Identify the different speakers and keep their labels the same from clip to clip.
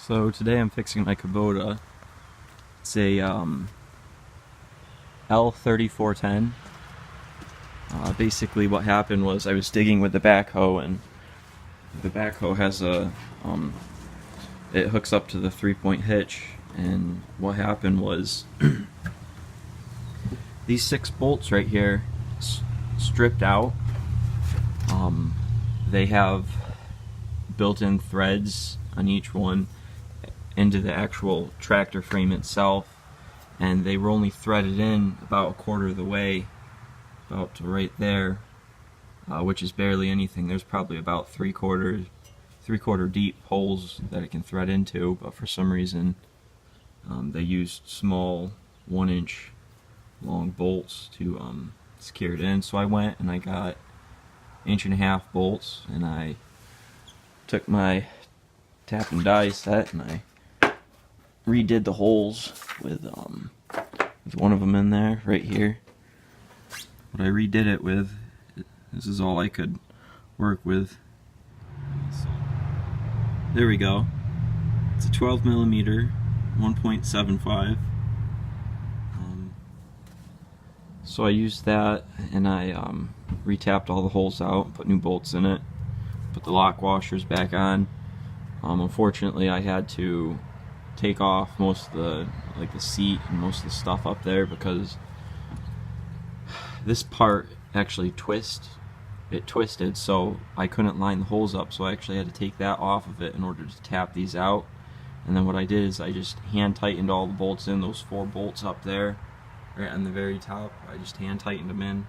Speaker 1: So today I'm fixing my kubota. It's a L3410. Basically what happened was I was digging with the backhoe, and the backhoe has a it hooks up to the 3-point hitch, and what happened was these 6 bolts right here stripped out. They have built-in threads on each one into the actual tractor frame itself, and they were only threaded in about a quarter of the way, about to right there, which is barely anything. There's probably about three-quarter deep holes that it can thread into, but for some reason they used small 1-inch long bolts to secure it in. So I went and I got 1.5-inch bolts, and I took my tap and die set and I redid the holes with one of them in there right here. What I redid it with, this is all I could work with. There we go. It's a 12mm 1.75. So I used that, and I retapped all the holes out, put new bolts in it, put the lock washers back on. Unfortunately, I had to take off most of the seat and most of the stuff up there, because this part actually twisted, so I couldn't line the holes up, so I actually had to take that off of it in order to tap these out. And then what I did is I just hand tightened all the bolts in, those 4 bolts up there right on the very top. I just hand tightened them in,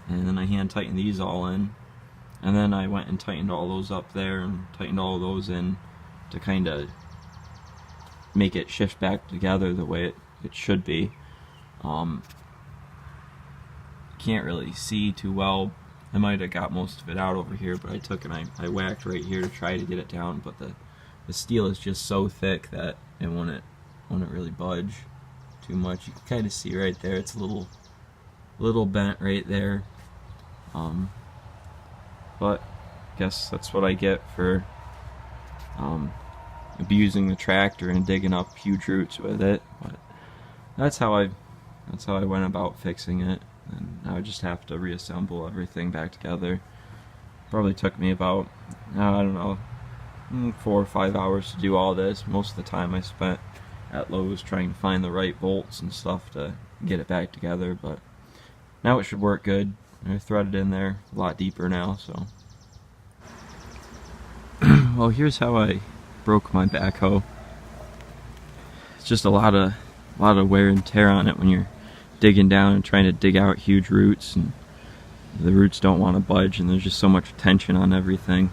Speaker 1: and then I hand tightened these all in, and then I went and tightened all those up there and tightened all of those in to kind of make it shift back together the way it should be. Can't really see too well. I might have got most of it out over here, but I took and I whacked right here to try to get it down, but the steel is just so thick that it wouldn't really budge too much. You can kind of see right there, it's a little bent right there. But I guess that's what I get for abusing the tractor and digging up huge roots with it. But that's how I went about fixing it, and I would just have to reassemble everything back together. Probably took me about, I don't know, 4 or 5 hours to do all this. Most of the time I spent at Lowe's trying to find the right bolts and stuff to get it back together, but now it should work good. I threaded in there a lot deeper now, so. Well, here's how I broke my backhoe. It's just a lot of wear and tear on it when you're digging down and trying to dig out huge roots, and the roots don't want to budge, and there's just so much tension on everything.